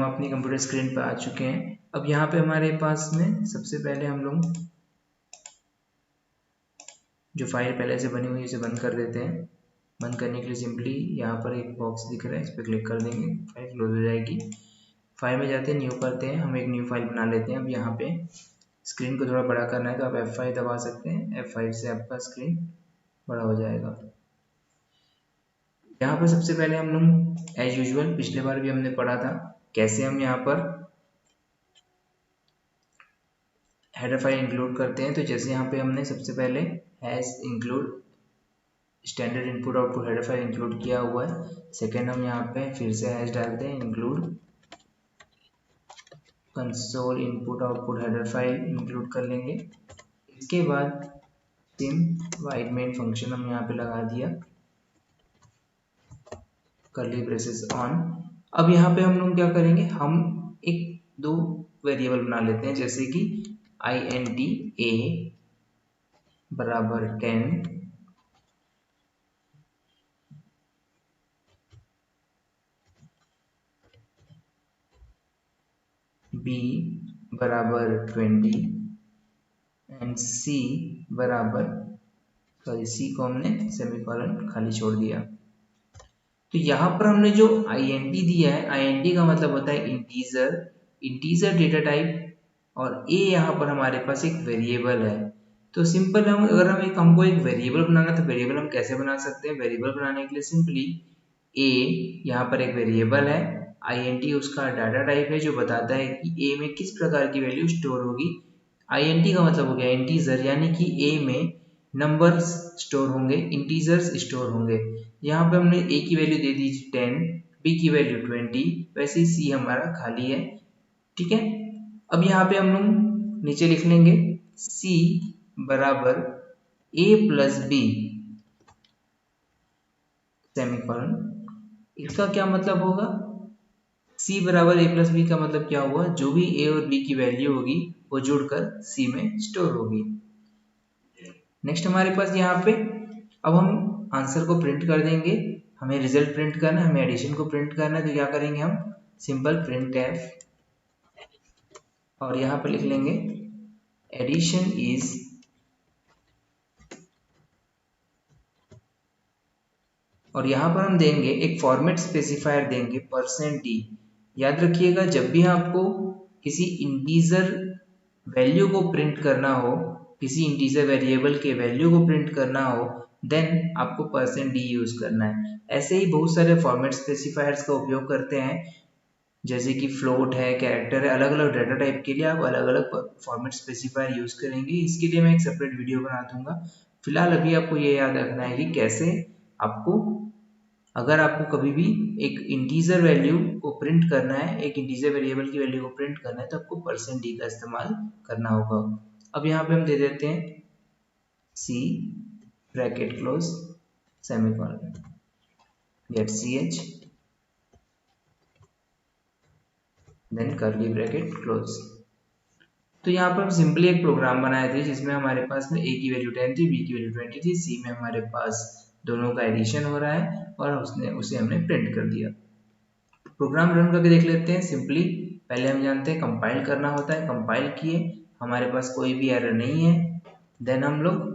अपनी computer screen पर आ चुके हैं। अब यहाँ पे हमारे पास में सबसे पहले हम लोग जो फाइल पहले से बनी हुई है इसे बंद कर देते हैं। बंद करने के लिए सिंपली यहाँ पर एक बॉक्स दिख रहा है, इस पर क्लिक कर देंगे, फाइल क्लोज हो जाएगी। फाइल में जाते हैं, न्यू करते हैं, हम एक न्यू फाइल बना लेते हैं। अब यहाँ पे स्क्रीन को थोड़ा बड़ा करना है तो आप F5 दबा सकते हैं, F5 से आपका स्क्रीन बड़ा हो जाएगा। यहाँ पर सबसे पहले हम लोग एज यूजुअल पिछले बार भी हमने पढ़ा था कैसे हम यहाँ पर हेडर फाइल इंक्लूड करते हैं। तो जैसे यहाँ पे हमने सबसे पहले hash include standard input output header file include किया हुआ है। सेकेंड हम यहाँ पे फिर से हैश डालते हैं, include console input output header file include कर लेंगे। इसके बाद सिम वाइड मेन फंक्शन हम यहाँ पे लगा दिया, कर्ली ब्रेसेस ऑन। अब यहाँ पे हम लोग क्या करेंगे, हम एक दो वेरिएबल बना लेते हैं, जैसे कि int a बराबर 10 b बराबर 20 एंड c बराबर, सॉरी c को हमने सेमीकोलन खाली छोड़ दिया। तो यहाँ पर हमने जो int दिया है, int का मतलब होता है इंटीजर डेटा टाइप, और a यहाँ पर हमारे पास एक वेरिएबल है। तो सिंपल अगर हमको एक वेरिएबल बनाना, तो वेरिएबल हम कैसे बना सकते हैं। वेरिएबल बनाने के लिए सिंपली a यहाँ पर एक वेरिएबल है, int उसका डाटा टाइप है जो बताता है कि a में किस प्रकार की वैल्यू स्टोर होगी। int का मतलब हो गया इंटीजर, यानी कि a में नंबर्स स्टोर होंगे, इंटीजर्स स्टोर होंगे। यहाँ पे हमने a की वैल्यू दे दी 10, b की वैल्यू 20, वैसे ही c हमारा खाली है, ठीक है। अब यहाँ पे हम लोग नीचे लिख लेंगे c बराबर a प्लस बी सेमीकोलन। इसका क्या मतलब होगा, c बराबर a प्लस बी का मतलब क्या हुआ, जो भी a और b की वैल्यू होगी वो जुड़कर c में स्टोर होगी। नेक्स्ट हमारे पास यहाँ पे अब हम आंसर को प्रिंट कर देंगे। हमें रिजल्ट प्रिंट करना है, हमें एडिशन को प्रिंट करना है, तो क्या करेंगे हम सिंपल प्रिंट एफ, और यहाँ पे लिख लेंगे एडिशन इज, और यहाँ पर हम देंगे एक फॉर्मेट स्पेसिफायर देंगे %d। याद रखिएगा जब भी आपको किसी इंटीजर वैल्यू को प्रिंट करना हो, किसी इंटीजर वेरिएबल के वैल्यू को प्रिंट करना हो, देन आपको %d यूज करना है। ऐसे ही बहुत सारे फॉर्मेट स्पेसिफायर्स का उपयोग करते हैं, जैसे कि फ्लोट है, कैरेक्टर है, अलग अलग डाटा टाइप के लिए आप अलग अलग फॉर्मेट स्पेसिफायर यूज करेंगे। इसके लिए मैं एक सेपरेट वीडियो बना दूंगा। फिलहाल अभी आपको ये याद रखना है कि कैसे आपको, अगर आपको कभी भी एक इंटीजर वैल्यू को प्रिंट करना है, एक इंटीजर वेरिएबल की वैल्यू को प्रिंट करना है, तो आपको %d का इस्तेमाल करना होगा। अब यहाँ पे हम दे देते हैं c bracket close semicolon get ch then curly bracket close. तो यहाँ पर हम सिंपली एक प्रोग्राम बनाए थे जिसमें हमारे पास में a की वैल्यू 10 थी, b की वैल्यू 20 थी, c में हमारे पास दोनों का एडिशन हो रहा है और उसे हमने प्रिंट कर दिया। प्रोग्राम रन करके देख लेते हैं। सिंपली पहले हम जानते हैं कंपाइल करना होता है, कंपाइल किए, हमारे पास कोई भी एरर नहीं है, देन हम लोग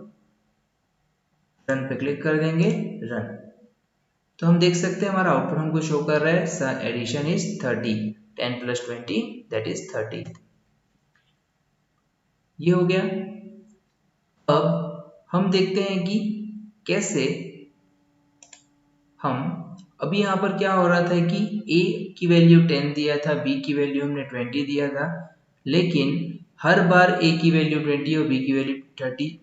रन पे क्लिक कर देंगे, रन। तो हम देख सकते हैं हमारा आउटपुट हमको शो कर रहा है एडिशन इज 30, 10 + 20 दैट इज 30। ये हो गया। अब हम देखते हैं कि कैसे हम, अभी यहाँ पर क्या हो रहा था कि a की वैल्यू 10 दिया था, b की वैल्यू हमने 20 दिया था, लेकिन हर बार a की वैल्यू 20 और b की वैल्यू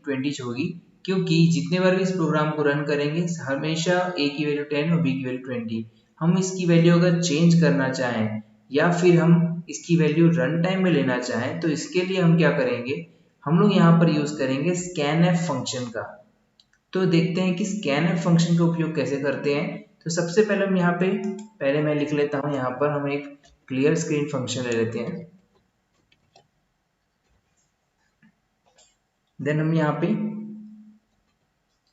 20 होगी, क्योंकि जितने बार भी इस प्रोग्राम को रन करेंगे हमेशा a की वैल्यू 10 और b की वैल्यू 20। हम इसकी वैल्यू अगर चेंज करना चाहें या फिर हम इसकी वैल्यू रन टाइम में लेना चाहें, तो इसके लिए हम क्या करेंगे, हम लोग यहाँ पर यूज करेंगे scanf फंक्शन का। तो देखते हैं कि scanf फंक्शन का उपयोग कैसे करते हैं। तो सबसे पहले हम यहाँ पे, पहले मैं लिख लेता हूँ, यहाँ पर हम एक क्लियर स्क्रीन फंक्शन ले लेते हैं। देन हम यहाँ पे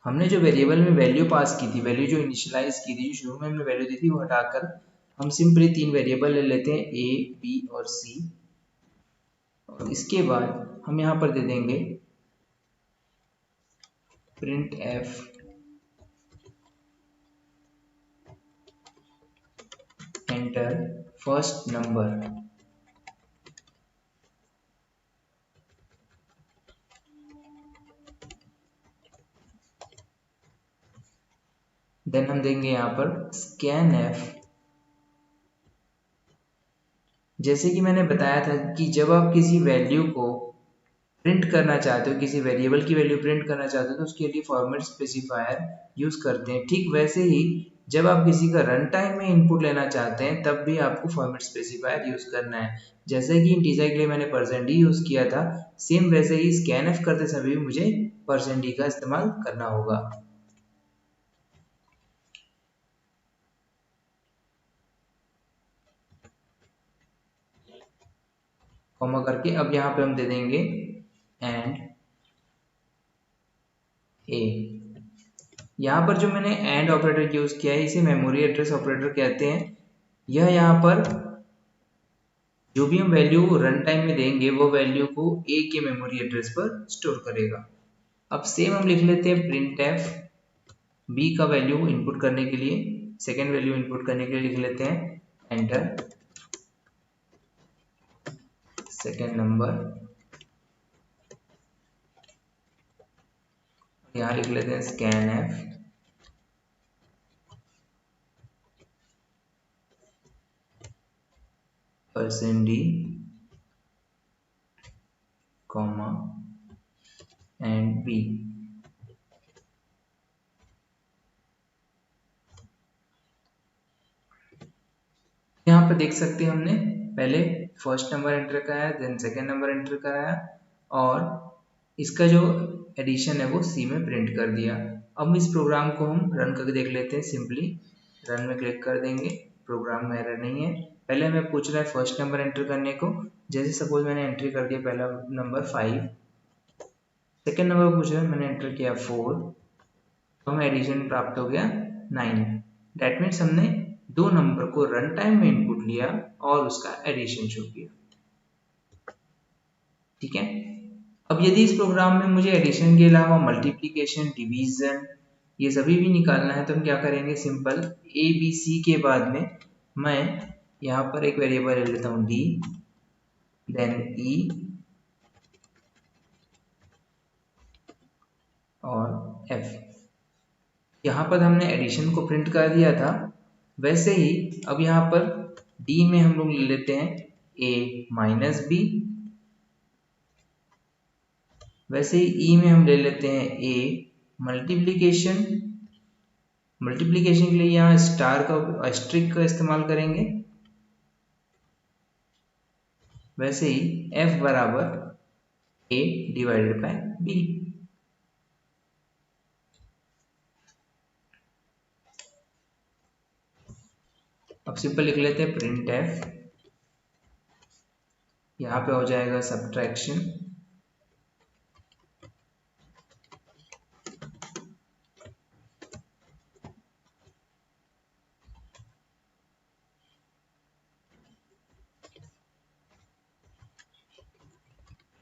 हमने जो वेरिएबल में वैल्यू पास की थी, वैल्यू जो इनिशियलाइज की थी, जो शुरू में हमने वैल्यू दी थी, वो हटाकर हम सिंपली 3 वेरिएबल ले लेते हैं ए, बी और सी, और इसके बाद हम यहाँ पर दे देंगे printf enter first number. Then हम देंगे यहाँ पर स्कैन एफ। जैसे कि मैंने बताया था कि जब आप किसी वैल्यू को प्रिंट करना चाहते हो, किसी वेरिएबल की वैल्यू प्रिंट करना चाहते हो, तो उसके लिए फॉर्मेट स्पेसिफायर यूज करते हैं। ठीक वैसे ही जब आप किसी का रन टाइम में इनपुट लेना चाहते हैं तब भी आपको फॉर्मेट स्पेसिफायर यूज करना है। जैसे कि इंटीजर के लिए मैंने %d यूज किया था, सेम वैसे ही स्कैन एफ करते समय भी मुझे %d का इस्तेमाल करना होगा। कॉमा करके अब यहाँ पे हम दे देंगे एंड ए। यहाँ पर जो मैंने एंड ऑपरेटर यूज किया है इसे मेमोरी एड्रेस ऑपरेटर कहते हैं। यह यहाँ पर जो भी हम वैल्यू रन टाइम में देंगे वो वैल्यू को ए के मेमोरी एड्रेस पर स्टोर करेगा। अब सेम हम लिख लेते हैं प्रिंट एफ बी का वैल्यू इनपुट करने के लिए, सेकेंड वैल्यू इनपुट करने के लिए लिख लेते हैं एंटर सेकेंड नंबर। यहाँ लिख लेते हैं scanf %d comma and B. यहाँ पर देख सकते हैं हमने पहले फर्स्ट नंबर एंटर कराया, देन सेकेंड नंबर एंटर कराया और इसका जो एडिशन है वो सी में प्रिंट कर दिया। अब इस प्रोग्राम को हम रन करके देख लेते हैं। सिंपली रन में क्लिक कर देंगे, प्रोग्राम में एरर नहीं है। पहले हमें पूछ रहा है फर्स्ट नंबर एंटर करने को, जैसे सपोज मैंने एंट्री कर दिया पहला नंबर 5, सेकेंड नंबर पूछ रहा है, मैंने एंटर किया 4, तो हमें एडिशन प्राप्त हो गया 9। दैट मीन्स हमने दो नंबर को रन टाइम में इनपुट लिया और उसका एडिशन शो किया। ठीक है। अब यदि इस प्रोग्राम में मुझे एडिशन के अलावा मल्टीप्लिकेशन, डिवीजन ये सभी भी निकालना है तो हम क्या करेंगे, सिंपल ए बी सी के बाद में मैं यहाँ पर एक वेरिएबल ले लेता हूँ डी, देन ई और एफ। यहाँ पर हमने एडिशन को प्रिंट कर दिया था, वैसे ही अब यहाँ पर डी में हम लोग ले लेते हैं ए माइनस बी, वैसे ही ई में हम ले लेते हैं ए मल्टीप्लिकेशन। मल्टीप्लिकेशन के लिए यहाँ स्टार का अस्ट्रिक का इस्तेमाल करेंगे। वैसे ही एफ बराबर ए डिवाइडेड बाय बी। अब सिंपल लिख लेते हैं प्रिंट एफ, यहाँ पे हो जाएगा subtraction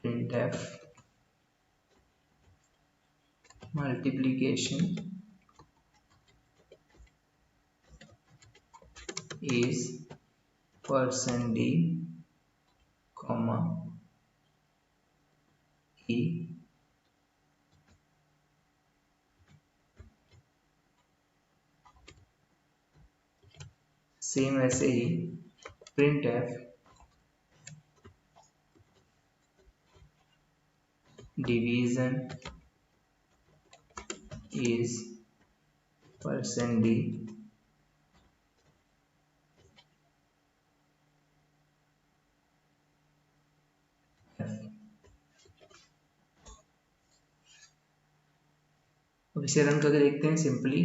print F multiplication is %d comma e same ऐसे ही print F division is %d अब इसे रन करके देखते हैं। सिंपली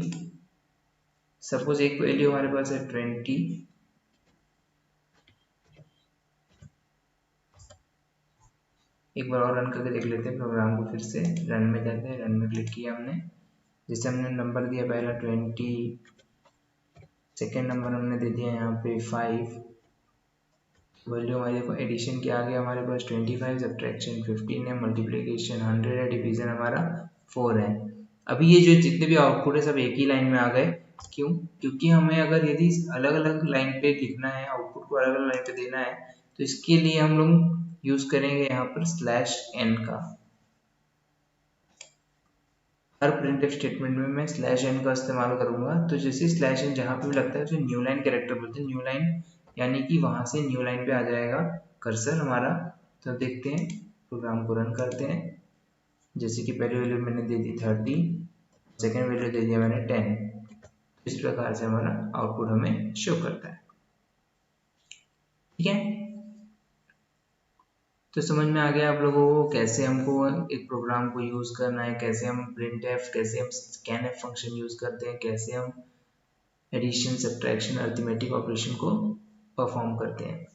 सपोज एक वैल्यू हमारे पास है 20, एक बार और रन करके देख लेते हैं प्रोग्राम को। फिर से रन में जाते हैं, रन में क्लिक किया हमने, जैसे हमने नंबर दिया पहला 20, सेकेंड नंबर हमने दे दिया यहाँ पे 5, वैल्यू हमारे देखो एडिशन क्या आ गया हमारे पास 25, सब्ट्रैक्शन 15 है, मल्टीप्लिकेशन 100 है, डिवीजन हमारा 4 है। अभी ये जो जितने भी आउटपुट है सब एक ही लाइन में आ गए। क्यों? क्योंकि हमें अगर यदि अलग अलग लाइन पे लिखना है, आउटपुट को अलग अलग लाइन पे देना है, तो इसके लिए हम लोग यूज करेंगे यहाँ पर /n का। हर प्रिंटफ स्टेटमेंट में मैं /n का इस्तेमाल करूंगा। तो जैसे /n जहाँ पे भी लगता है तो न्यू लाइन कैरेक्टर बोलते हैं, न्यू लाइन यानी कि वहां से न्यू लाइन पे आ जाएगा कर्सर हमारा। तो देखते हैं, प्रोग्राम को रन करते हैं। जैसे कि पहली वैल्यू मैंने दे दी 30, सेकेंड वैल्यू दे दिया मैंने 10। इस प्रकार से हमारा आउटपुट हमें शो करता है। ठीक है, तो समझ में आ गया आप लोगों को कैसे हमको एक प्रोग्राम को यूज करना है, कैसे हम प्रिंटफ, कैसे हम स्कैनफ फंक्शन यूज करते हैं, कैसे हम एडिशन, सब्ट्रैक्शन, अरिथमेटिक ऑपरेशन को परफॉर्म करते हैं।